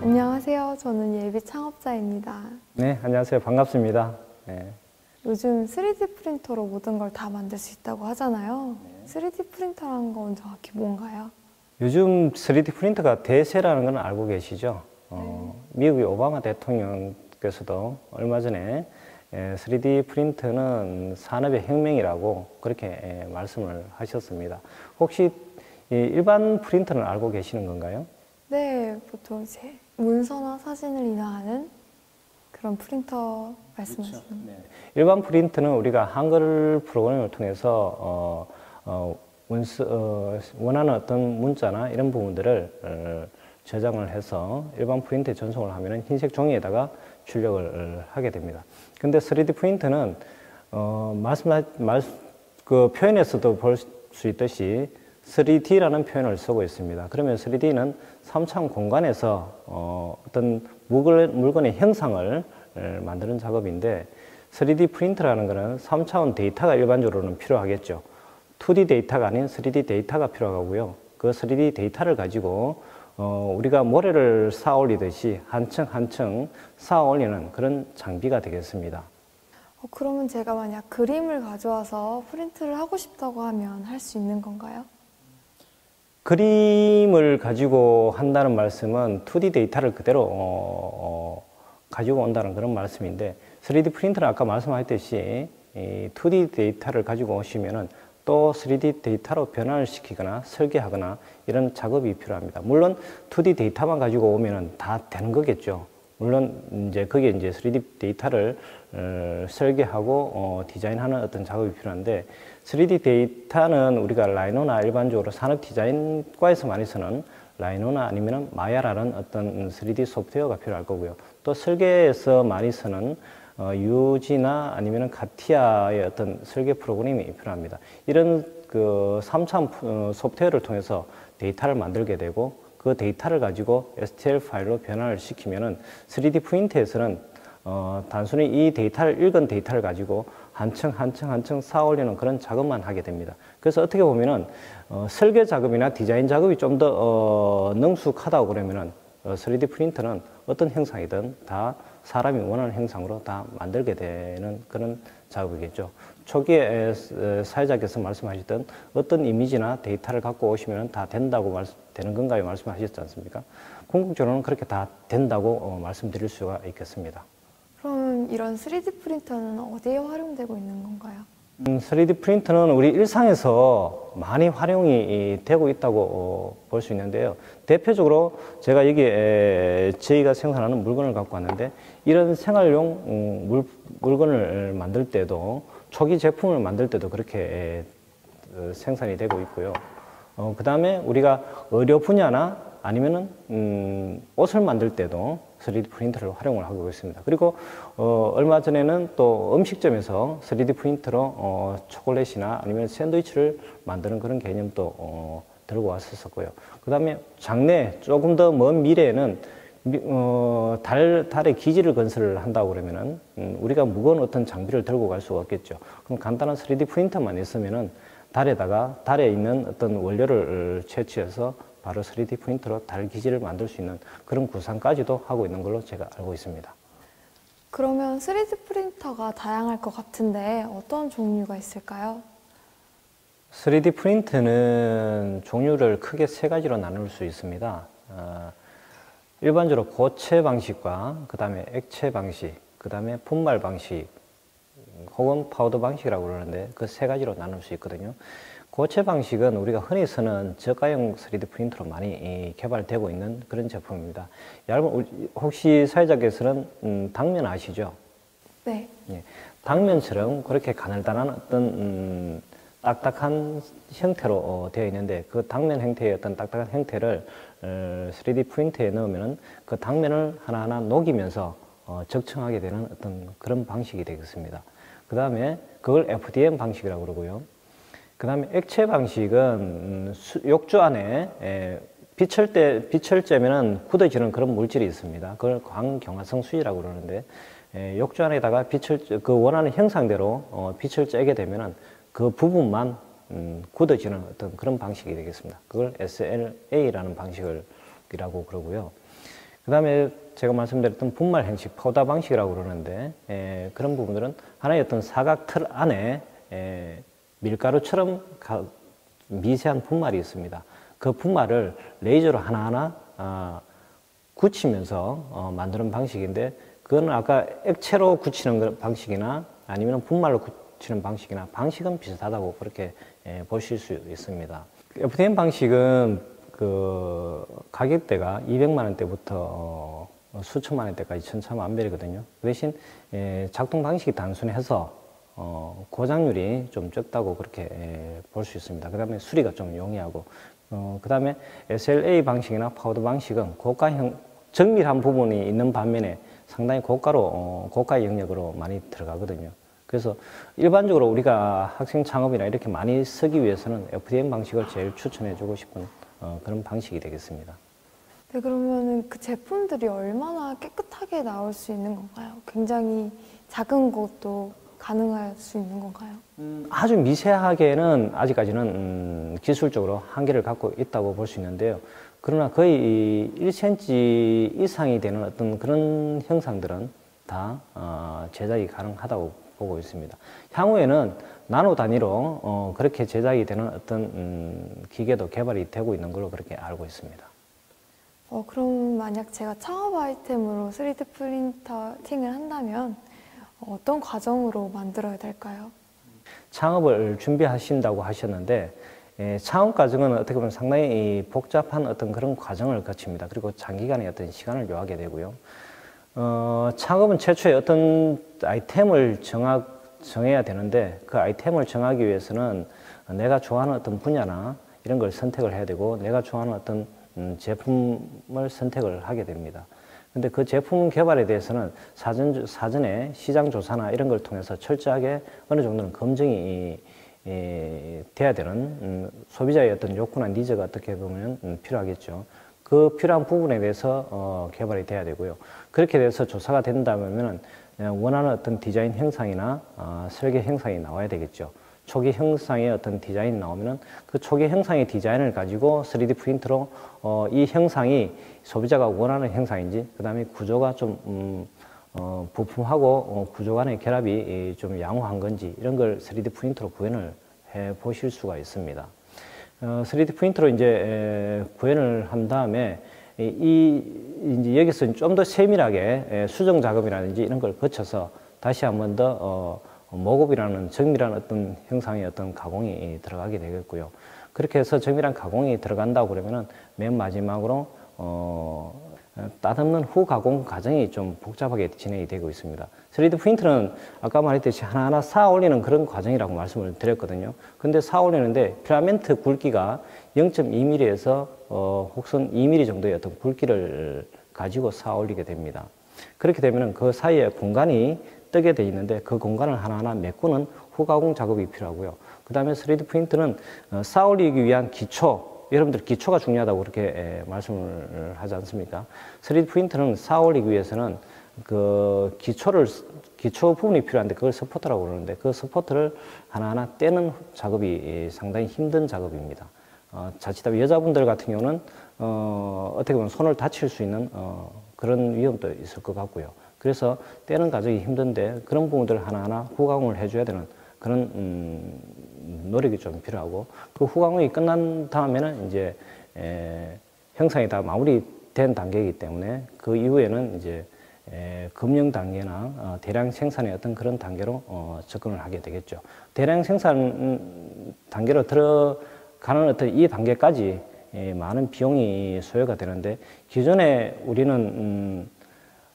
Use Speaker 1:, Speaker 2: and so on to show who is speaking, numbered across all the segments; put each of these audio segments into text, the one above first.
Speaker 1: 안녕하세요. 저는 예비 창업자입니다.
Speaker 2: 네, 안녕하세요. 반갑습니다. 네.
Speaker 1: 요즘 3D 프린터로 모든 걸 다 만들 수 있다고 하잖아요. 3D 프린터라는 건 정확히 뭔가요?
Speaker 2: 요즘 3D 프린터가 대세라는 건 알고 계시죠?
Speaker 1: 네.
Speaker 2: 미국의 오바마 대통령께서도 얼마 전에 3D 프린터는 산업의 혁명이라고 그렇게 말씀을 하셨습니다. 혹시 일반 프린터는 알고 계시는 건가요?
Speaker 1: 네, 보통 이제 문서나 사진을 인화하는 그런 프린터 말씀하시는 거예요?
Speaker 2: 네. 일반 프린터는 우리가 한글 프로그램을 통해서 원하는 어떤 문자나 이런 부분들을 저장을 해서 일반 프린터에 전송을 하면 흰색 종이에다가 출력을 하게 됩니다. 근데 3D 프린터는 그 표현에서도 볼 수 있듯이 3D라는 표현을 쓰고 있습니다. 그러면 3D는 3차원 공간에서 어떤 물건의 형상을 만드는 작업인데 3D 프린터라는 것은 3차원 데이터가 일반적으로는 필요하겠죠. 2D 데이터가 아닌 3D 데이터가 필요하고요. 그 3D 데이터를 가지고 우리가 모래를 쌓아 올리듯이 한 층 한 층 쌓아 올리는 그런 장비가 되겠습니다.
Speaker 1: 그러면 제가 만약 그림을 가져와서 프린트를 하고 싶다고 하면 할 수 있는 건가요?
Speaker 2: 그림을 가지고 한다는 말씀은 2D 데이터를 그대로 가지고 온다는 그런 말씀인데 3D 프린터는 아까 말씀하셨듯이 이 2D 데이터를 가지고 오시면은 또 3D 데이터로 변환을 시키거나 설계하거나 이런 작업이 필요합니다. 물론 2D 데이터만 가지고 오면은 다 되는 거겠죠. 물론 이제 거기에 이제 3D 데이터를 설계하고 디자인하는 어떤 작업이 필요한데 3D 데이터는 우리가 라이노나 일반적으로 산업 디자인과에서 많이 쓰는 라이노나 아니면 마야라는 어떤 3D 소프트웨어가 필요할 거고요. 또 설계에서 많이 쓰는 UG나 아니면 카티아의 어떤 설계 프로그램이 필요합니다. 이런 그 3차원 소프트웨어를 통해서 데이터를 만들게 되고 그 데이터를 가지고 STL 파일로 변환을 시키면은 3D 프린터에서는 단순히 이 데이터를 읽은 데이터를 가지고 한 층 한 층 한 층 쌓아 올리는 그런 작업만 하게 됩니다. 그래서 어떻게 보면은 설계 작업이나 디자인 작업이 좀 더 능숙하다고 그러면은 3D 프린터는 어떤 형상이든 다 사람이 원하는 형상으로 다 만들게 되는 그런 작업이겠죠. 초기에 사회자께서 말씀하셨던 어떤 이미지나 데이터를 갖고 오시면 다 된다고 되는 건가요? 말씀하셨지 않습니까? 궁극적으로는 그렇게 다 된다고 말씀드릴 수가 있겠습니다.
Speaker 1: 그럼 이런 3D 프린터는 어디에 활용되고 있는 건가요?
Speaker 2: 3D 프린터는 우리 일상에서 많이 활용이 되고 있다고 볼 수 있는데요. 대표적으로 제가 여기에 저희가 생산하는 물건을 갖고 왔는데 이런 생활용 물건을 만들 때도 초기 제품을 만들 때도 그렇게 생산이 되고 있고요. 그 다음에 우리가 의료 분야나 아니면은 옷을 만들 때도 3D 프린터를 활용을 하고 있습니다. 그리고 얼마 전에는 또 음식점에서 3D 프린터로 초콜릿이나 아니면 샌드위치를 만드는 그런 개념도 들고 왔었고요. 그 다음에 장래 조금 더 먼 미래에는 달에 기지를 건설을 한다고 그러면은 우리가 무거운 어떤 장비를 들고 갈 수가 없겠죠. 그럼 간단한 3D 프린터만 있으면은 달에 있는 어떤 원료를 채취해서 바로 3D 프린터로 달 기지를 만들 수 있는 그런 구상까지도 하고 있는 걸로 제가 알고 있습니다.
Speaker 1: 그러면 3D 프린터가 다양할 것 같은데 어떤 종류가 있을까요?
Speaker 2: 3D 프린터는 종류를 크게 세 가지로 나눌 수 있습니다. 일반적으로 고체 방식과 그 다음에 액체 방식, 그 다음에 분말 방식 혹은 파우더 방식이라고 그러는데 그 세 가지로 나눌 수 있거든요. 고체 방식은 우리가 흔히 쓰는 저가형 3D 프린터로 많이 개발되고 있는 그런 제품입니다. 혹시 사회자께서는 당면 아시죠?
Speaker 1: 네.
Speaker 2: 예, 당면처럼 그렇게 가늘다란 어떤 딱딱한 형태로 되어 있는데 그 당면 형태의 어떤 딱딱한 형태를 3D 프린터에 넣으면 그 당면을 하나하나 녹이면서 적층하게 되는 어떤 그런 방식이 되겠습니다. 그 다음에 그걸 FDM 방식이라고 그러고요. 그 다음에 액체 방식은 욕조 안에 빛을 쬐면 굳어지는 그런 물질이 있습니다. 그걸 광경화성 수지라고 그러는데 욕조 안에다가 그 원하는 형상대로 빛을 쬐게 되면은 그 부분만 굳어지는 어떤 그런 방식이 되겠습니다. 그걸 SLA라는 방식이라고 그러고요. 그 다음에 제가 말씀드렸던 분말 형식, 파우더 방식이라고 그러는데 그런 부분들은 하나의 어떤 사각 틀 안에 밀가루처럼 미세한 분말이 있습니다. 그 분말을 레이저로 하나하나 굳히면서 만드는 방식인데 그거는 아까 액체로 굳히는 방식이나 아니면 분말로 굳히는 방식이나 방식은 비슷하다고 그렇게 보실 수 있습니다. FDM 방식은 그 가격대가 200만 원대부터 수천만 원대까지 천차만별이거든요. 그 대신 작동 방식이 단순해서 고장률이 좀 적다고 그렇게 볼 수 있습니다. 그 다음에 수리가 좀 용이하고 그 다음에 SLA 방식이나 파우더 방식은 고가형 정밀한 부분이 있는 반면에 상당히 고가의 영역으로 많이 들어가거든요. 그래서 일반적으로 우리가 학생 창업이나 이렇게 많이 쓰기 위해서는 FDM 방식을 제일 추천해주고 싶은 그런 방식이 되겠습니다.
Speaker 1: 네, 그러면은 그 제품들이 얼마나 깨끗하게 나올 수 있는 건가요? 굉장히 작은 것도 가능할 수 있는 건가요?
Speaker 2: 아주 미세하게는 아직까지는 기술적으로 한계를 갖고 있다고 볼 수 있는데요. 그러나 거의 1cm 이상이 되는 어떤 그런 형상들은 다 제작이 가능하다고 보고 있습니다. 향후에는 나노 단위로 그렇게 제작이 되는 어떤 기계도 개발이 되고 있는 걸로 그렇게 알고 있습니다.
Speaker 1: 그럼 만약 제가 창업 아이템으로 3D 프린터팅을 한다면 어떤 과정으로 만들어야 될까요?
Speaker 2: 창업을 준비하신다고 하셨는데 창업 과정은 어떻게 보면 상당히 복잡한 어떤 그런 과정을 거칩니다. 그리고 장기간의 어떤 시간을 요하게 되고요. 창업은 최초에 어떤 아이템을 정해야 되는데 그 아이템을 정하기 위해서는 내가 좋아하는 어떤 분야나 이런 걸 선택을 해야 되고 내가 좋아하는 어떤 제품을 선택을 하게 됩니다. 근데 그 제품 개발에 대해서는 사전에 시장 조사나 이런 걸 통해서 철저하게 어느 정도는 검증이 돼야 되는 소비자의 어떤 욕구나 니즈가 어떻게 보면 필요하겠죠. 그 필요한 부분에 대해서 개발이 돼야 되고요. 그렇게 돼서 조사가 된다면 원하는 어떤 디자인 형상이나 설계 형상이 나와야 되겠죠. 초기 형상의 어떤 디자인이 나오면은 그 초기 형상의 디자인을 가지고 3D 프린터로 이 형상이 소비자가 원하는 형상인지, 그 다음에 구조가 좀 부품하고 구조 간의 결합이 좀 양호한 건지 이런 걸 3D 프린터로 구현을 해 보실 수가 있습니다. 3D 프린터로 이제 구현을 한 다음에 이제 여기서 좀 더 세밀하게 수정 작업이라든지 이런 걸 거쳐서 다시 한 번 더 모급이라는 정밀한 어떤 형상의 어떤 가공이 들어가게 되겠고요. 그렇게 해서 정밀한 가공이 들어간다고 그러면은 맨 마지막으로 따듬는 후 가공 과정이 좀 복잡하게 진행이 되고 있습니다. 3D 프린터는 아까 말했듯이 하나하나 쌓아 올리는 그런 과정이라고 말씀을 드렸거든요. 근데 쌓아 올리는데 필라멘트 굵기가 0.2mm에서 혹은 2mm 정도의 어떤 굵기를 가지고 쌓아 올리게 됩니다. 그렇게 되면 그 사이에 공간이 뜨게 돼 있는데 그 공간을 하나하나 메꾸는 후가공 작업이 필요하고요. 그 다음에 3D 프린터는 쌓아 올리기 위한 기초, 여러분들 기초가 중요하다고 그렇게 말씀을 하지 않습니까? 3D 프린터는 쌓아 올리기 위해서는 그 기초 부분이 필요한데 그걸 서포터라고 그러는데 그 서포터를 하나하나 떼는 작업이 상당히 힘든 작업입니다. 자칫하면 여자분들 같은 경우는 어떻게 보면 손을 다칠 수 있는 그런 위험도 있을 것 같고요. 그래서 떼는 과정이 힘든데 그런 부분들을 하나하나 후가공을 해줘야 되는 그런 노력이 좀 필요하고 그 후가공이 끝난 다음에는 이제 형상이 다 마무리된 단계이기 때문에 그 이후에는 이제 금형 단계나 대량 생산의 어떤 그런 단계로 접근을 하게 되겠죠. 대량 생산 단계로 들어가는 어떤 이 단계까지 많은 비용이 소요가 되는데 기존에 우리는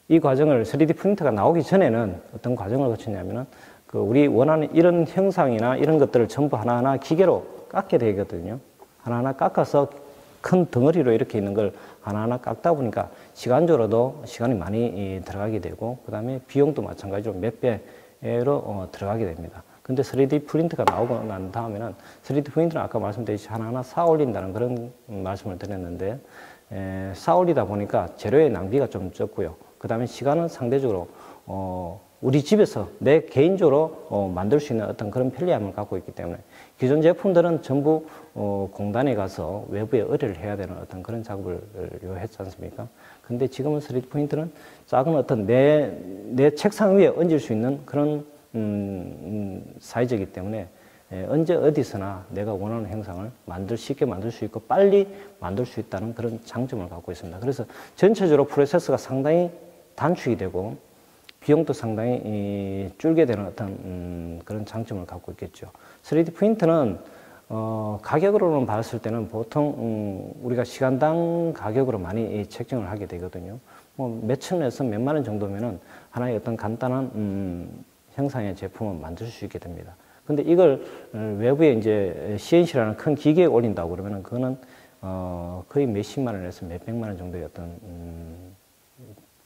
Speaker 2: 이 과정을 3D 프린터가 나오기 전에는 어떤 과정을 거쳤냐면은 그 우리 원하는 이런 형상이나 이런 것들을 전부 하나하나 기계로 깎게 되거든요. 하나하나 깎아서 큰 덩어리로 이렇게 있는 걸 하나하나 깎다 보니까 시간적으로도 시간이 많이 들어가게 되고 그 다음에 비용도 마찬가지로 몇 배로 들어가게 됩니다. 근데 3D 프린터가 나오고 난 다음에는 3D 프린터는 아까 말씀드렸듯이 하나하나 쌓아 올린다는 그런 말씀을 드렸는데 쌓아 올리다 보니까 재료의 낭비가 좀 적고요. 그 다음에 시간은 상대적으로 우리 집에서 내 개인적으로 만들 수 있는 어떤 그런 편리함을 갖고 있기 때문에 기존 제품들은 전부 공단에 가서 외부에 의뢰를 해야 되는 어떤 그런 작업을 요했지 않습니까? 근데 지금은 3D 프린터는 작은 어떤 내 책상 위에 얹을 수 있는 그런 사이즈이기 때문에 언제 어디서나 내가 원하는 형상을 쉽게 만들 수 있고 빨리 만들 수 있다는 그런 장점을 갖고 있습니다. 그래서 전체적으로 프로세스가 상당히 단축이 되고 비용도 상당히 줄게 되는 어떤 그런 장점을 갖고 있겠죠. 3D 프린터는 가격으로는 봤을 때는 보통 우리가 시간당 가격으로 많이 책정을 하게 되거든요. 뭐 몇천 원에서 몇만 원 정도면은 하나의 어떤 간단한 형상의 제품을 만들 수 있게 됩니다. 근데 이걸 외부에 이제 CNC라는 큰 기계에 올린다고 그러면은 그거는 거의 몇십만 원에서 몇백만 원 정도의 어떤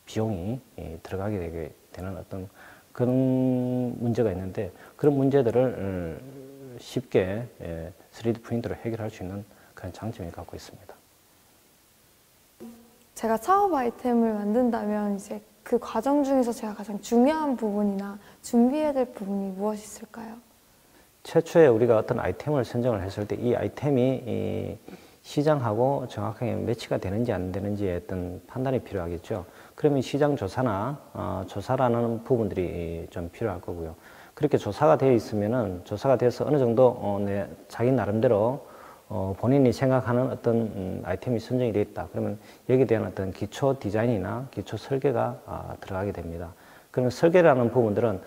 Speaker 2: 비용이 들어가게 되게 되는 어떤 그런 문제가 있는데 그런 문제들을 쉽게 3D 프린터로 해결할 수 있는 그런 장점을 갖고 있습니다.
Speaker 1: 제가 창업 아이템을 만든다면 이제 그 과정 중에서 제가 가장 중요한 부분이나 준비해야 될 부분이 무엇이 있을까요?
Speaker 2: 최초에 우리가 어떤 아이템을 선정을 했을 때 이 아이템이 시장하고 정확하게 매치가 되는지 안 되는지에 어떤 판단이 필요하겠죠. 그러면 시장 조사나 조사라는 부분들이 좀 필요할 거고요. 그렇게 조사가 되어 있으면은 조사가 돼서 어느 정도 자기 나름대로 본인이 생각하는 어떤 아이템이 선정이 되어 있다. 그러면 여기에 대한 어떤 기초 디자인이나 기초 설계가 들어가게 됩니다. 그러면 설계라는 부분들은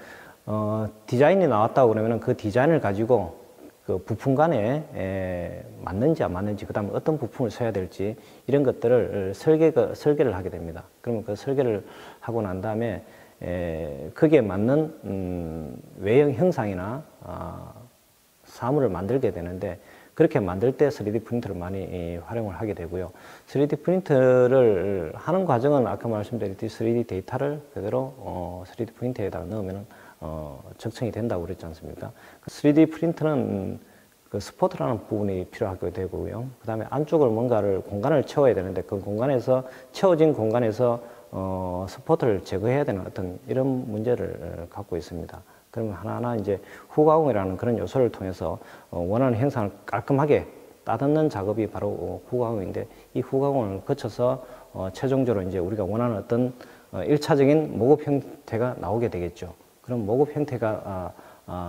Speaker 2: 디자인이 나왔다고 그러면 그 디자인을 가지고 그 부품 간에 맞는지 안 맞는지, 그 다음에 어떤 부품을 써야 될지 이런 것들을 설계를 하게 됩니다. 그러면 그 설계를 하고 난 다음에 거기에 맞는 외형 형상이나 사물을 만들게 되는데 그렇게 만들 때 3D 프린터를 많이 활용을 하게 되고요. 3D 프린터를 하는 과정은 아까 말씀드렸듯이 3D 데이터를 그대로 3D 프린터에다가 넣으면 적층이 된다고 그랬지 않습니까? 3D 프린터는 그 스포트라는 부분이 필요하게 되고요. 그 다음에 안쪽을 뭔가를 공간을 채워야 되는데 그 공간에서 채워진 공간에서 스포트를 제거해야 되는 어떤 이런 문제를 갖고 있습니다. 그러면 하나하나 이제 후가공이라는 그런 요소를 통해서 원하는 형상을 깔끔하게 따듬는 작업이 바로 후가공인데 이 후가공을 거쳐서 최종적으로 이제 우리가 원하는 어떤 1차적인 모급 형태가 나오게 되겠죠. 그럼 모급 형태가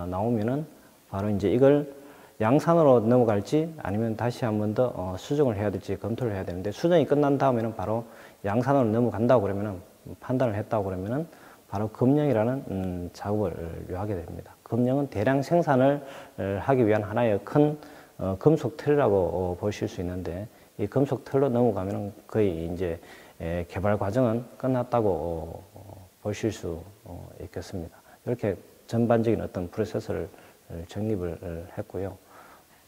Speaker 2: 나오면은 바로 이제 이걸 양산으로 넘어갈지 아니면 다시 한 번 더 수정을 해야 될지 검토를 해야 되는데 수정이 끝난 다음에는 바로 양산으로 넘어간다고 그러면은 판단을 했다고 그러면은 바로 검령이라는 작업을 요하게 됩니다. 검령은 대량 생산을 하기 위한 하나의 큰 금속 틀이라고 보실 수 있는데 이 금속 틀로 넘어가면은 거의 이제 개발 과정은 끝났다고 보실 수 있겠습니다. 이렇게 전반적인 어떤 프로세스를 정립을 했고요.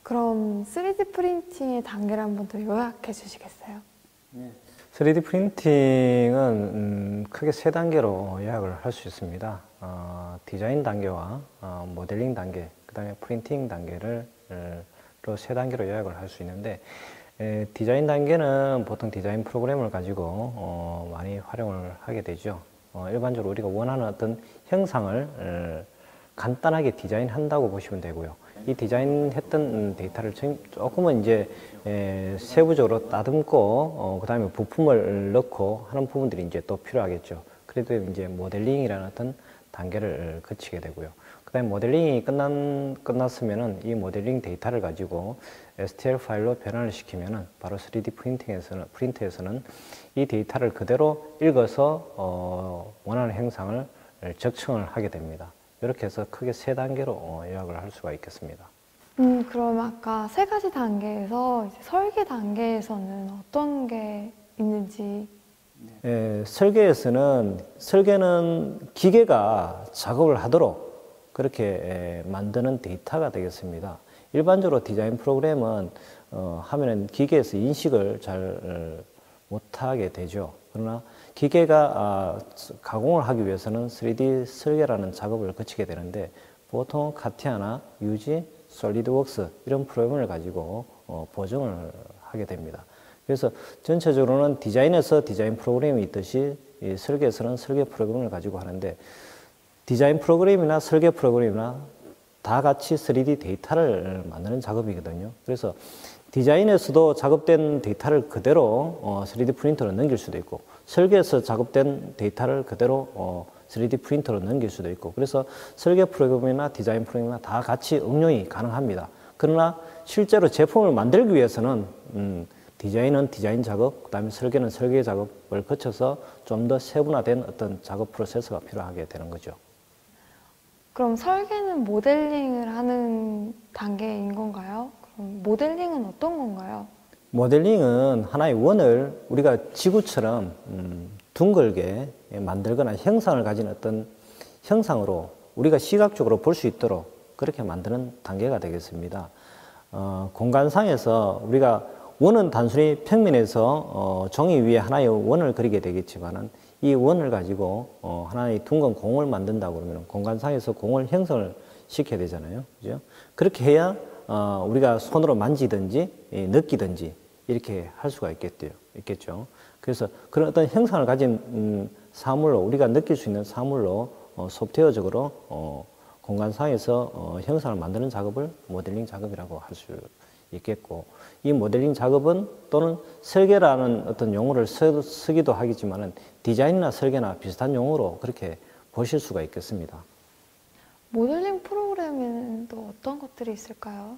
Speaker 1: 그럼 3D 프린팅의 단계를 한번 더 요약해 주시겠어요?
Speaker 2: 네. 3D 프린팅은 크게 세 단계로 요약을 할 수 있습니다. 디자인 단계와 모델링 단계, 그 다음에 프린팅 단계를 세 단계로 요약을 할 수 있는데 디자인 단계는 보통 디자인 프로그램을 가지고 많이 활용을 하게 되죠. 일반적으로 우리가 원하는 어떤 형상을 간단하게 디자인한다고 보시면 되고요. 이 디자인했던 데이터를 조금은 이제 세부적으로 따듬고 그 다음에 부품을 넣고 하는 부분들이 이제 또 필요하겠죠. 그래도 이제 모델링이라는 어떤 단계를 거치게 되고요. 그 다음에 모델링이 끝났으면은 이 모델링 데이터를 가지고 STL 파일로 변환을 시키면은 바로 3D 프린터에서는 이 데이터를 그대로 읽어서 원하는 형상을 적층을 하게 됩니다. 이렇게 해서 크게 세 단계로 요약을 할 수가 있겠습니다.
Speaker 1: 그럼 아까 세 가지 단계에서 이제 설계 단계에서는 어떤 게 있는지?
Speaker 2: 설계는 기계가 작업을 하도록 그렇게 만드는 데이터가 되겠습니다. 일반적으로 디자인 프로그램은 하면은 기계에서 인식을 잘 못하게 되죠. 그러나 기계가 가공을 하기 위해서는 3D 설계라는 작업을 거치게 되는데 보통 카티아나 유지, 솔리드웍스 이런 프로그램을 가지고 보정을 하게 됩니다. 그래서 전체적으로는 디자인에서 디자인 프로그램이 있듯이 이 설계에서는 설계 프로그램을 가지고 하는데 디자인 프로그램이나 설계 프로그램이나 다 같이 3D 데이터를 만드는 작업이거든요. 그래서 디자인에서도 작업된 데이터를 그대로 3D 프린터로 넘길 수도 있고, 설계에서 작업된 데이터를 그대로 3D 프린터로 넘길 수도 있고, 그래서 설계 프로그램이나 디자인 프로그램이나 다 같이 응용이 가능합니다. 그러나 실제로 제품을 만들기 위해서는 디자인은 디자인 작업, 그 다음에 설계는 설계 작업을 거쳐서 좀 더 세분화된 어떤 작업 프로세스가 필요하게 되는 거죠.
Speaker 1: 그럼 설계는 모델링을 하는 단계인 건가요? 그럼 모델링은 어떤 건가요?
Speaker 2: 모델링은 하나의 원을 우리가 지구처럼 둥글게 만들거나 형상을 가진 어떤 형상으로 우리가 시각적으로 볼 수 있도록 그렇게 만드는 단계가 되겠습니다. 공간상에서 우리가 원은 단순히 평면에서 종이 위에 하나의 원을 그리게 되겠지만은 이 원을 가지고 하나의 둥근 공을 만든다고 그러면 공간상에서 공을 형성을 시켜야 되잖아요. 그죠? 그렇게 해야 우리가 손으로 만지든지 느끼든지 이렇게 할 수가 있겠죠. 그래서 그런 어떤 형상을 가진 사물로 우리가 느낄 수 있는 사물로 소프트웨어적으로 공간상에서 형상을 만드는 작업을 모델링 작업이라고 할 수 있겠고, 이 모델링 작업은 또는 설계라는 어떤 용어를 쓰기도 하겠지만은 디자인이나 설계나 비슷한 용어로 그렇게 보실 수가 있겠습니다.
Speaker 1: 모델링 프로그램에는 또 어떤 것들이 있을까요?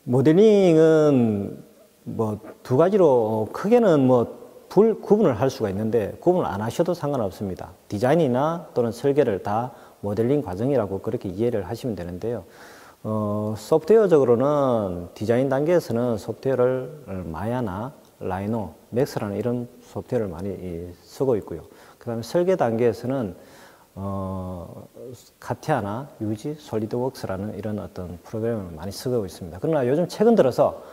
Speaker 2: 모델링은 뭐 두 가지로 크게는 뭐 구분을 할 수가 있는데 구분을 안 하셔도 상관없습니다. 디자인이나 또는 설계를 다 모델링 과정이라고 그렇게 이해를 하시면 되는데요. 소프트웨어적으로는 디자인 단계에서는 소프트웨어를 마야나 라이노, 맥스라는 이런 소프트웨어를 많이 쓰고 있고요. 그 다음에 설계 단계에서는 카티아나 유지, 솔리드웍스라는 이런 어떤 프로그램을 많이 쓰고 있습니다. 그러나 요즘 최근 들어서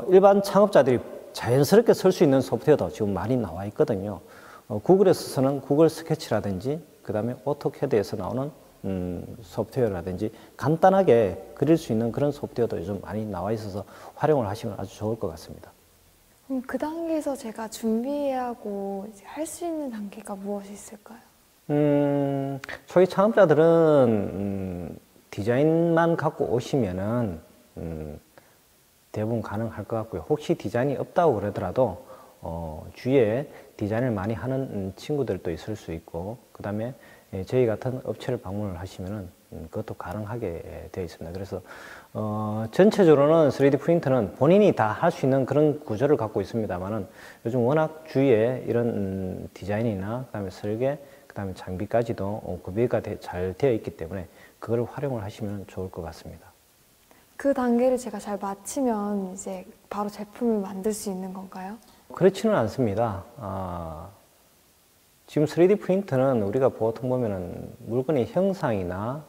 Speaker 2: 일반 창업자들이 자연스럽게 쓸 수 있는 소프트웨어도 지금 많이 나와 있거든요. 구글에서는 구글 스케치라든지 그 다음에 오토캐드에서 나오는 소프트웨어라든지 간단하게 그릴 수 있는 그런 소프트웨어도 요즘 많이 나와 있어서 활용을 하시면 아주 좋을 것 같습니다.
Speaker 1: 그럼 그 단계에서 제가 준비해야 하고 할 수 있는 단계가 무엇이 있을까요?
Speaker 2: 초기 창업자들은 디자인만 갖고 오시면은 대부분 가능할 것 같고요. 혹시 디자인이 없다고 그러더라도 주위에 디자인을 많이 하는 친구들도 있을 수 있고, 그 다음에 저희 같은 업체를 방문을 하시면은 그것도 가능하게 되어 있습니다. 그래서 전체적으로는 3D 프린터는 본인이 다 할 수 있는 그런 구조를 갖고 있습니다만은 요즘 워낙 주위에 이런 디자인이나 그다음에 설계, 그다음에 장비까지도 구비가 잘 되어 있기 때문에 그걸 활용을 하시면 좋을 것 같습니다.
Speaker 1: 그 단계를 제가 잘 마치면 이제 바로 제품을 만들 수 있는 건가요?
Speaker 2: 그렇지는 않습니다. 지금 3D 프린터는 우리가 보통 보면은 물건의 형상이나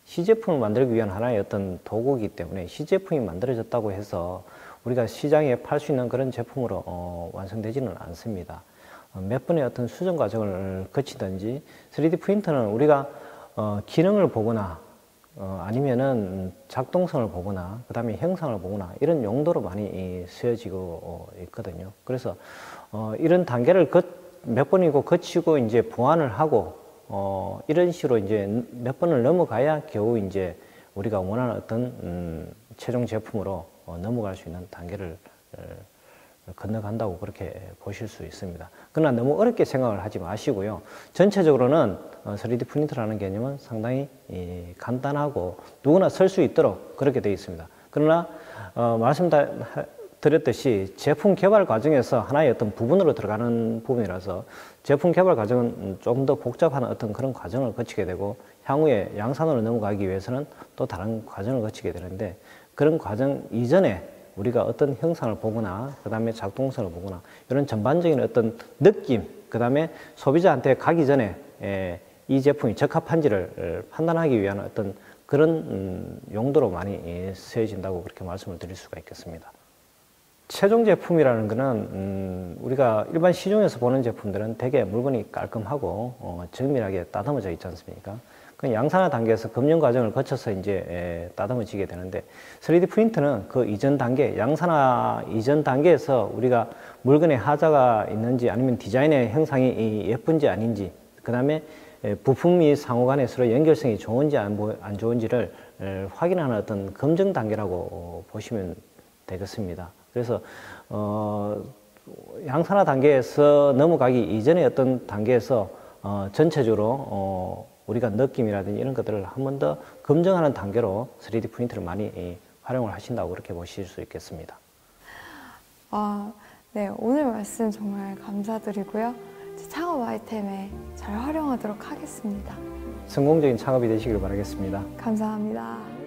Speaker 2: 시제품을 만들기 위한 하나의 어떤 도구이기 때문에 시제품이 만들어졌다고 해서 우리가 시장에 팔 수 있는 그런 제품으로 완성되지는 않습니다. 몇 번의 어떤 수정 과정을 거치든지 3D 프린터는 우리가 기능을 보거나 아니면은 작동성을 보거나 그 다음에 형상을 보거나 이런 용도로 많이 쓰여지고 있거든요. 그래서 이런 단계를 몇 번이고 거치고 이제 보완을 하고 이런 식으로 이제 몇 번을 넘어가야 겨우 이제 우리가 원하는 어떤 최종 제품으로 넘어갈 수 있는 단계를 건너간다고 그렇게 보실 수 있습니다. 그러나 너무 어렵게 생각을 하지 마시고요. 전체적으로는 3D 프린터라는 개념은 상당히 간단하고 누구나 쓸 수 있도록 그렇게 되어 있습니다. 그러나 말씀드렸듯이 제품 개발 과정에서 하나의 어떤 부분으로 들어가는 부분이라서 제품 개발 과정은 좀 더 복잡한 어떤 그런 과정을 거치게 되고 향후에 양산으로 넘어가기 위해서는 또 다른 과정을 거치게 되는데, 그런 과정 이전에 우리가 어떤 형상을 보거나 그 다음에 작동성을 보거나 이런 전반적인 어떤 느낌, 그 다음에 소비자한테 가기 전에 이 제품이 적합한지를 판단하기 위한 어떤 그런 용도로 많이 쓰여진다고 그렇게 말씀을 드릴 수가 있겠습니다. 최종 제품이라는 거는 우리가 일반 시중에서 보는 제품들은 되게 물건이 깔끔하고 정밀하게 따듬어져 있지 않습니까? 그 양산화 단계에서 검증 과정을 거쳐서 이제 따듬어지게 되는데, 3D 프린터는 그 이전 단계, 양산화 이전 단계에서 우리가 물건에 하자가 있는지 아니면 디자인의 형상이 예쁜지 아닌지, 그 다음에 부품이 상호 간에 서로 연결성이 좋은지 안 좋은지를 확인하는 어떤 검증 단계라고 보시면 되겠습니다. 그래서 양산화 단계에서 넘어가기 이전의 어떤 단계에서 전체적으로 우리가 느낌이라든지 이런 것들을 한 번 더 검증하는 단계로 3D 프린터를 많이 활용을 하신다고 그렇게 보실 수 있겠습니다.
Speaker 1: 네, 오늘 말씀 정말 감사드리고요. 제 창업 아이템에 잘 활용하도록 하겠습니다.
Speaker 2: 성공적인 창업이 되시길 바라겠습니다.
Speaker 1: 감사합니다.